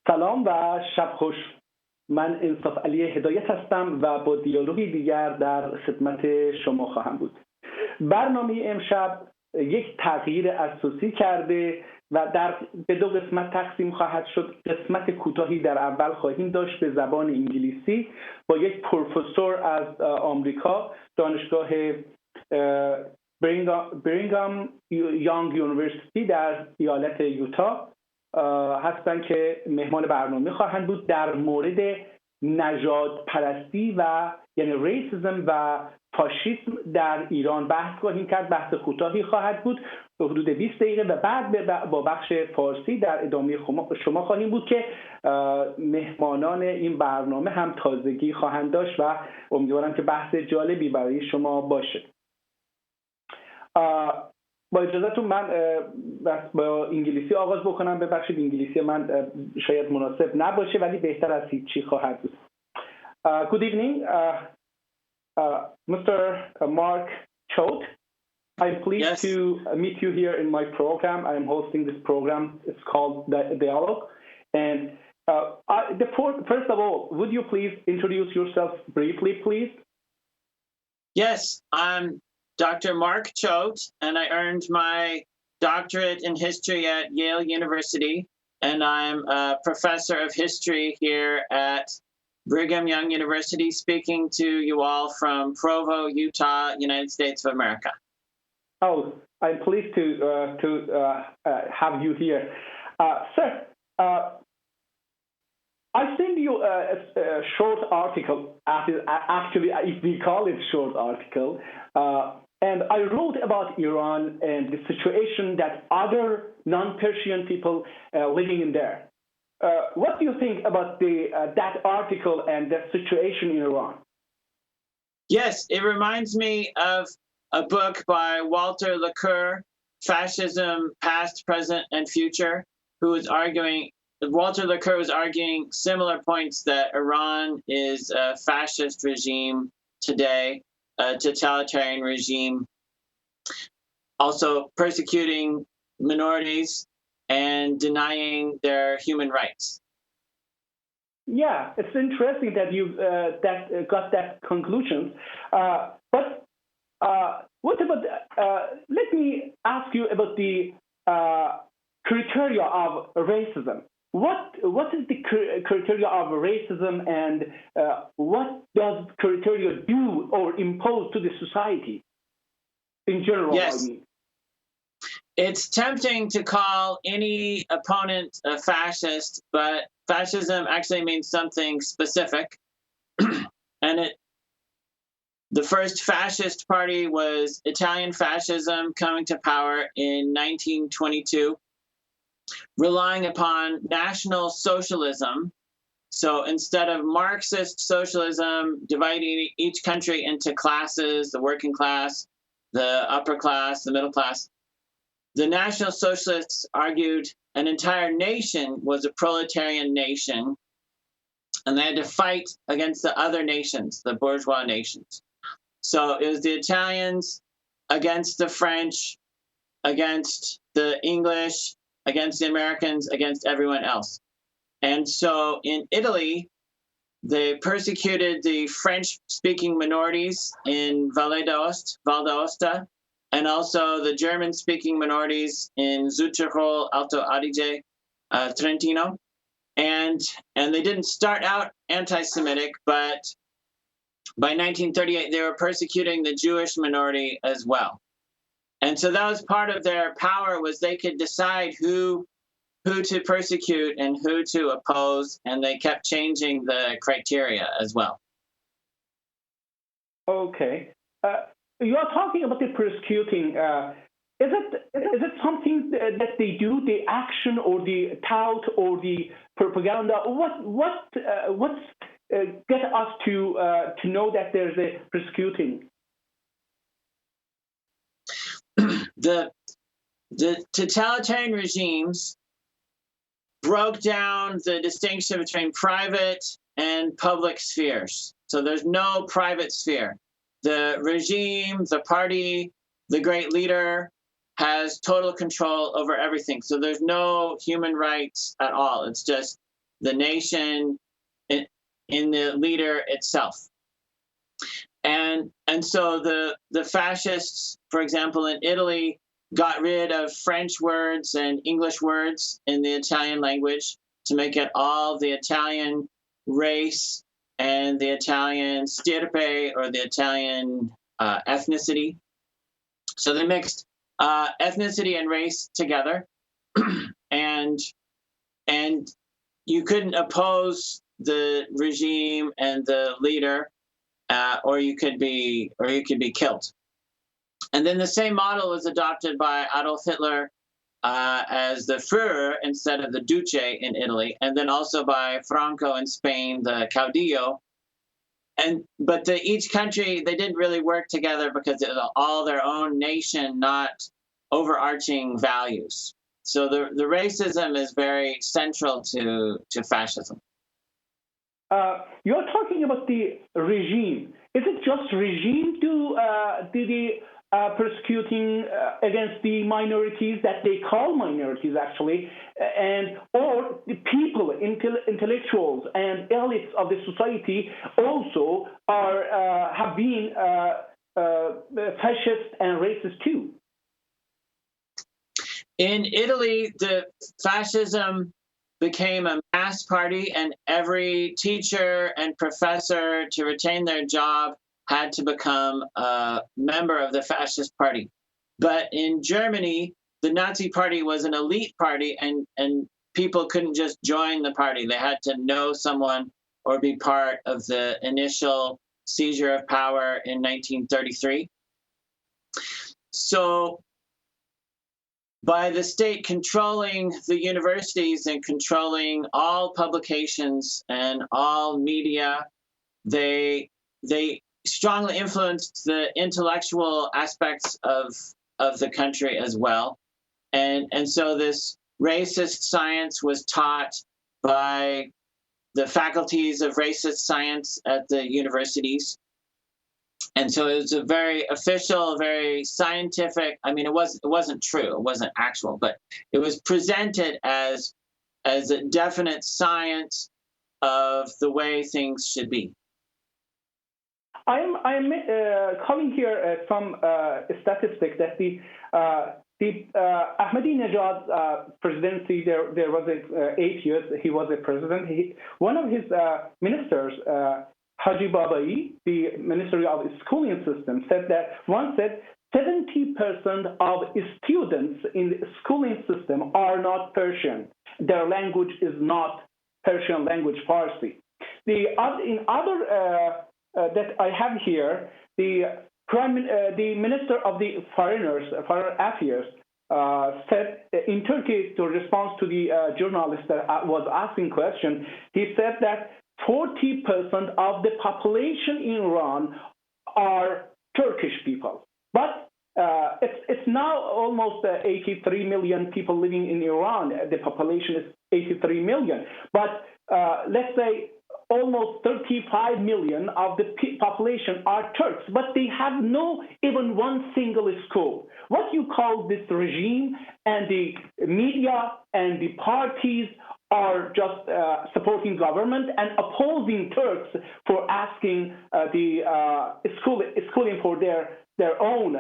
سلام و شب خوش. من انصاف علی هدایت هستم و با دیالوگی دیگر در خدمت شما خواهم بود. برنامه امشب یک تغییر اساسی کرده و به دو قسمت تقسیم خواهد شد. قسمت کوتاهی در اول خواهیم داشت به زبان انگلیسی با یک پروفسور از آمریکا، دانشگاه برینگام یانگ یونیورسیتی در ایالت یوتا هستند که مهمان برنامه خواهند بود. در مورد نژاد پرستی و یعنی ریسیسم و فاشیسم در ایران بحث خواهیم کرد. بحث کوتاهی خواهد بود به حدود 20 دقیقه و بعد با بخش فارسی در ادامه شما خواهیم بود که مهمانان این برنامه هم تازگی خواهند داشت و امیدوارم که بحث جالبی برای شما باشه. با اجازهتون من با انگلیسی آغاز بکنم. ببخشید انگلیسی من شاید مناسب نباشه ولی بهتر از هیچی خواهد بود. Good evening, Mr. Mark Choate. I'm pleased to meet you here in my program. I'm hosting this program. It's called the Dialogue. And first of all, would you please introduce yourself briefly, please? Yes, I'm Dr. Mark Choate, and I earned my doctorate in history at Yale University, and I'm a professor of history here at Brigham Young University, speaking to you all from Provo, Utah, United States of America. Oh, I'm pleased to have you here. Sir, I sent you a short article, actually if we call it short article, and I wrote about Iran and the situation that other non-Persian people living in there. What do you think about that article and the situation in Iran? Yes, it reminds me of a book by Walter Laqueur, Fascism, Past, Present, and Future, who was arguing, Walter Laqueur was arguing similar points that Iran is a fascist regime today, a totalitarian regime, also persecuting minorities and denying their human rights. Yeah, it's interesting that you got that conclusion. But what about? Let me ask you about the criteria of racism. What is the criteria of racism, and what does criteria do or impose to the society in general? Yes. I mean. It's tempting to call any opponent a fascist, but fascism actually means something specific. And the first fascist party was Italian fascism, coming to power in 1922, relying upon National Socialism. So instead of Marxist socialism, dividing each country into classes, the working class, the upper class, the middle class, the National Socialists argued an entire nation was a proletarian nation, and they had to fight against the other nations, the bourgeois nations. So it was the Italians against the French, against the English, against the Americans, against everyone else. And so in Italy, they persecuted the French-speaking minorities in Val d'Aosta, and also the German-speaking minorities in Südtirol, Alto Adige, Trentino. And they didn't start out anti-Semitic, but by 1938, they were persecuting the Jewish minority as well. And so that was part of their power, was they could decide who to persecute and who to oppose, and they kept changing the criteria as well. Okay. You are talking about the persecuting. Is it something that they do, the action or the tout or the propaganda? What get us to know that there's a persecuting? The totalitarian regimes broke down the distinction between private and public spheres. So there's no private sphere. The regime, the party, the great leader has total control over everything. So there's no human rights at all. It's just the nation in the leader itself. And so the fascists, for example, in Italy, got rid of French words and English words in the Italian language to make it all the Italian race and the Italian stirpe, or the Italian ethnicity. So they mixed ethnicity and race together, and you couldn't oppose the regime and the leader, or you could be killed. And then the same model was adopted by Adolf Hitler as the Führer instead of the Duce in Italy, and then also by Franco in Spain, the caudillo. But each country, they didn't really work together because it was all their own nation, not overarching values. So the racism is very central to fascism. You're talking about the regime. Is it just regime do the persecuting against the minorities that they call minorities actually, or the people, intellectuals and elites of the society also have been fascist and racist too? In Italy, the fascism became a mass party, and every teacher and professor, to retain their job, had to become a member of the fascist party. But in Germany, the Nazi party was an elite party, and people couldn't just join the party. They had to know someone or be part of the initial seizure of power in 1933. So by the state controlling the universities and controlling all publications and all media, they strongly influenced the intellectual aspects of the country as well. And so this racist science was taught by the faculties of racist science at the universities. And so it was a very official, very scientific. I mean, it wasn't true, it wasn't actual, but it was presented as a definite science of the way things should be. I'm calling here some statistic that the Ahmadinejad presidency, there was 8 years he was a president. One of his ministers, Haji Babai, the Ministry of Schooling System, said 70% of students in the schooling system are not Persian. Their language is not Persian language, Farsi. In other that I have here, the Minister of the Foreign Affairs said in Turkey, to respond to the journalist that was asking question, he said that 40% of the population in Iran are Turkish people. But it's now almost 83 million people living in Iran. The population is 83 million. But let's say almost 35 million of the population are Turks, but they have no even one single school. What you call this regime and the media and the parties are just supporting government and opposing Turks for asking the schooling for their own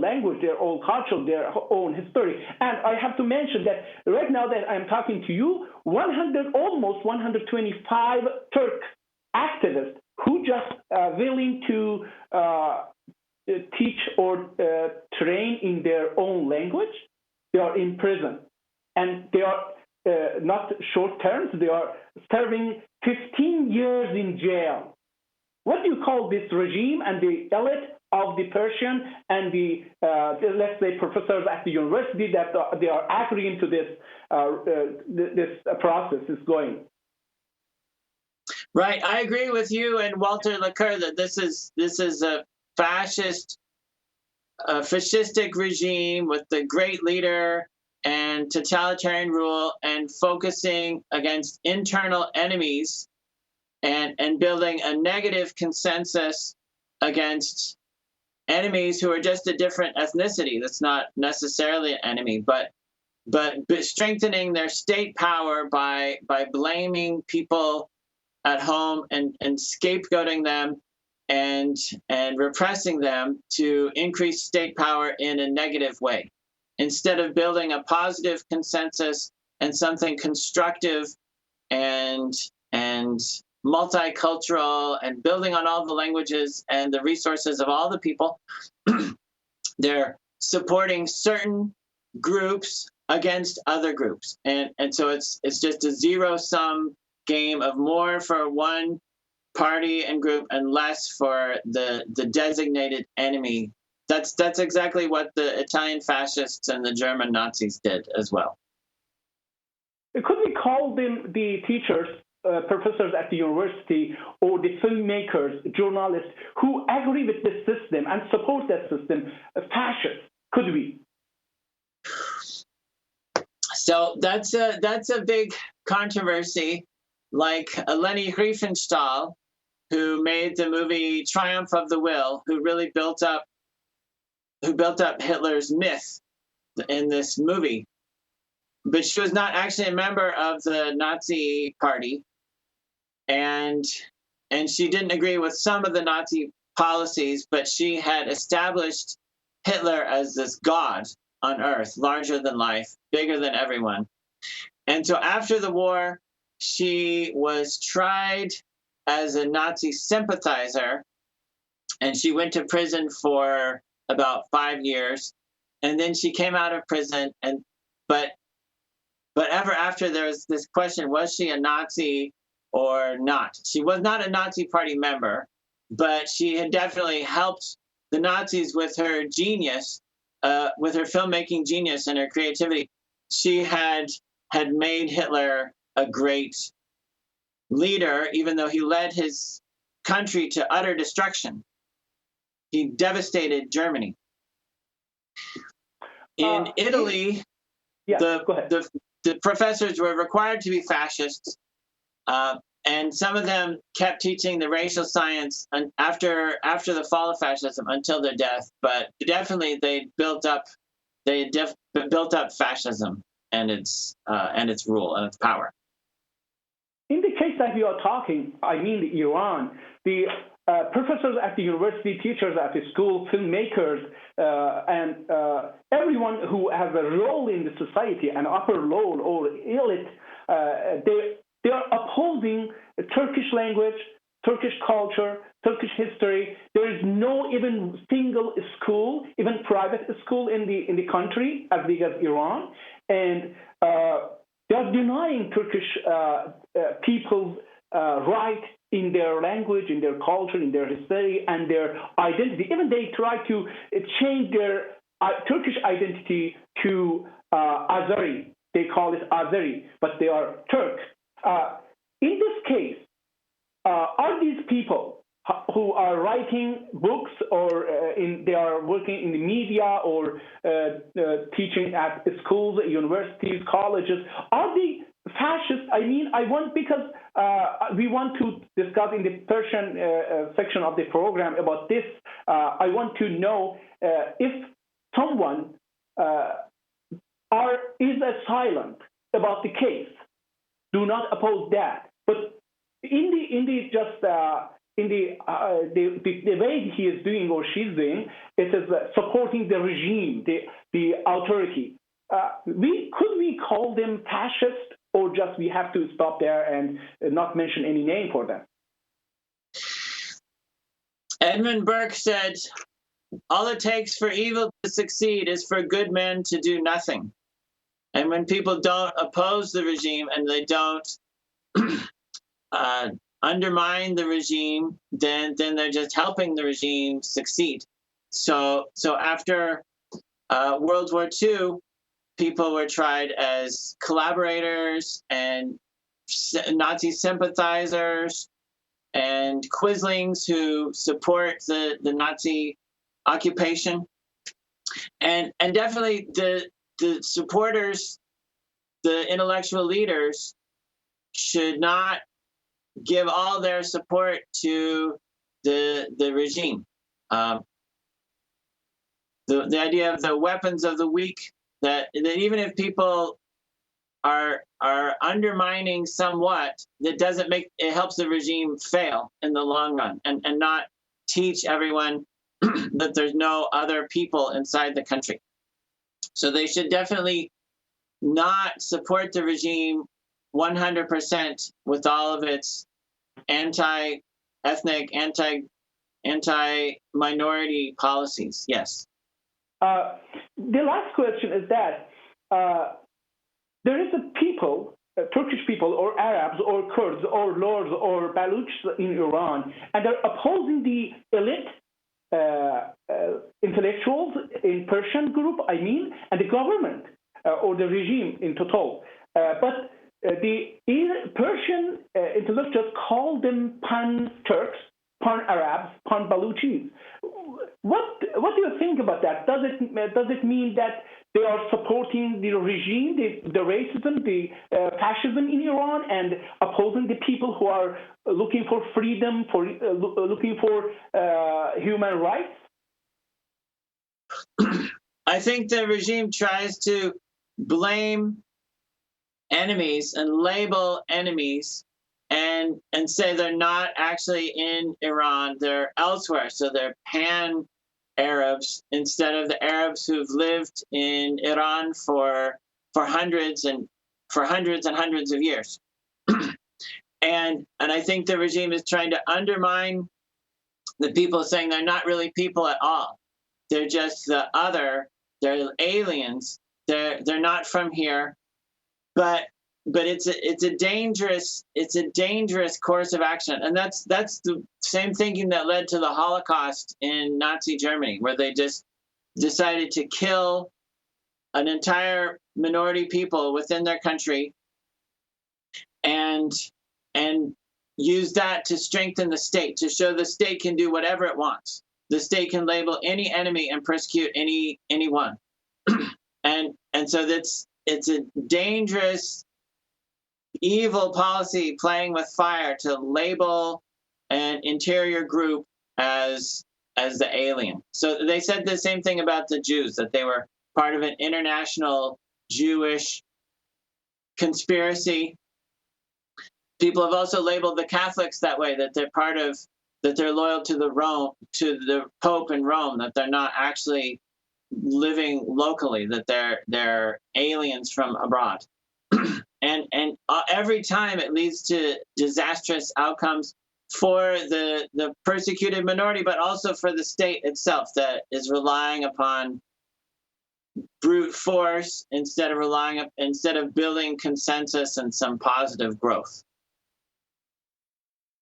language, their own culture, their own history. And I have to mention that right now that I'm talking to you, almost 125 Turk activists who just willing to teach or train in their own language, they are in prison. And they are not short terms, they are serving 15 years in jail. What do you call this regime and the elite of the Persian and the let's say professors at the university that they are agreeing to this process is going? Right, I agree with you and Walter Lacour that this is a fascistic regime with the great leader and totalitarian rule, and focusing against internal enemies and building a negative consensus against enemies who are just a different ethnicity. That's not necessarily an enemy, but but strengthening their state power by blaming people at home and scapegoating them and repressing them to increase state power in a negative way, instead of building a positive consensus and something constructive and multicultural and building on all the languages and the resources of all the people. They're supporting certain groups against other groups, and so it's just a zero-sum game of more for one party and group and less for the designated enemy. That's exactly what the Italian fascists and the German Nazis did as well. Could we call them the teachers, professors at the university, or the filmmakers, journalists who agree with the system and support that system, fascists? Could we? So that's a big controversy. Like Leni Riefenstahl, who made the movie Triumph of the Will, who really built up Hitler's myth in this movie. But she was not actually a member of the Nazi party, and she didn't agree with some of the Nazi policies, but she had established Hitler as this god on earth, larger than life, bigger than everyone. And so after the war, she was tried as a Nazi sympathizer, and she went to prison for about 5 years, and then she came out of prison, but ever after there was this question, was she a Nazi or not? She was not a Nazi party member, but she had definitely helped the Nazis with her genius, with her filmmaking genius and her creativity. She had made Hitler a great leader, even though he led his country to utter destruction. He devastated Germany. In Italy, the professors were required to be fascists, and some of them kept teaching the racial science after the fall of fascism until their death. But definitely, they built up fascism and its rule and its power. In the case that we are talking, I mean Iran, the professors at the university, teachers at the school, filmmakers, and everyone who has a role in the society, an upper role or elite, they are opposing Turkish language, Turkish culture, Turkish history. There is no even single school, even private school in the country as big as Iran, and they are denying Turkish people's right in their language, in their culture, in their history, and their identity. Even they try to change their Turkish identity to Azeri. They call it Azeri, but they are Turk. In this case, are these people who are writing books or they are working in the media or teaching at schools, universities, colleges, are they fascist? I mean, because we want to discuss in the Persian section of the program about this. I want to know if someone is silent about the case. Do not oppose that. But in the way he is doing or she's doing, it is supporting the regime, the authority. Could we call them fascist, or just we have to stop there and not mention any name for them? Edmund Burke said, "All it takes for evil to succeed is for good men to do nothing." And when people don't oppose the regime and they don't undermine the regime, then they're just helping the regime succeed. So after World War II, people were tried as collaborators and Nazi sympathizers and quislings who support the Nazi occupation, and definitely the supporters, the intellectual leaders, should not give all their support to the regime. The idea of the weapons of the weak that even if people are undermining somewhat, that doesn't make it helps the regime fail in the long run, and not teach everyone that there's no other people inside the country. So they should definitely not support the regime 100% with all of its anti-ethnic, anti-minority policies. Yes. The last question is that there is a people, Turkish people or Arabs or Kurds or Lords or Balochs in Iran, and they're opposing the elite intellectuals in Persian group, I mean, and the government or the regime in total. But the Persian intellectuals call them pan-Turks, pan-Arabs, pan-Balochis. What do you think about that? Does it mean that they are supporting the regime, the racism, the fascism in Iran, and opposing the people who are looking for freedom, for looking for human rights? I think the regime tries to blame enemies and label enemies and say they're not actually in Iran, they're elsewhere. So they're pan-Arabs instead of the Arabs who've lived in Iran for hundreds and hundreds of years. And I think the regime is trying to undermine the people, saying they're not really people at all. They're just the other, they're aliens, they're not from here. But it's a dangerous course of action, and that's the same thinking that led to the Holocaust in Nazi Germany, where they just decided to kill an entire minority people within their country, and use that to strengthen the state, to show the state can do whatever it wants. The state can label any enemy and persecute anyone, and so it's a dangerous, evil policy playing with fire to label an interior group as the alien. So they said the same thing about the Jews, that they were part of an international Jewish conspiracy. People have also labeled the Catholics that way, that they're loyal to the Pope in Rome, that they're not actually living locally, that they're aliens from abroad. And every time it leads to disastrous outcomes for the persecuted minority, but also for the state itself, that is relying upon brute force instead of building consensus and some positive growth.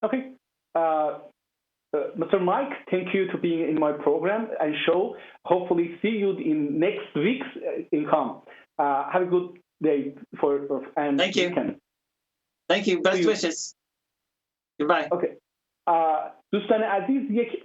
Okay. Mr. Mike, thank you for being in my program and show. Hopefully see you in next week's income. Have a good day and thank you. Weekend. Thank you. Best wishes. Goodbye. Okay. دوستان عزیز، یک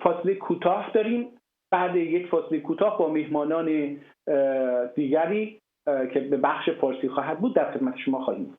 فاصله کوتاه داریم. بعد یک فاصله کوتاه با میهمانان دیگری که به بخش فارسی خواهد بود در خدمت شما خواهیم.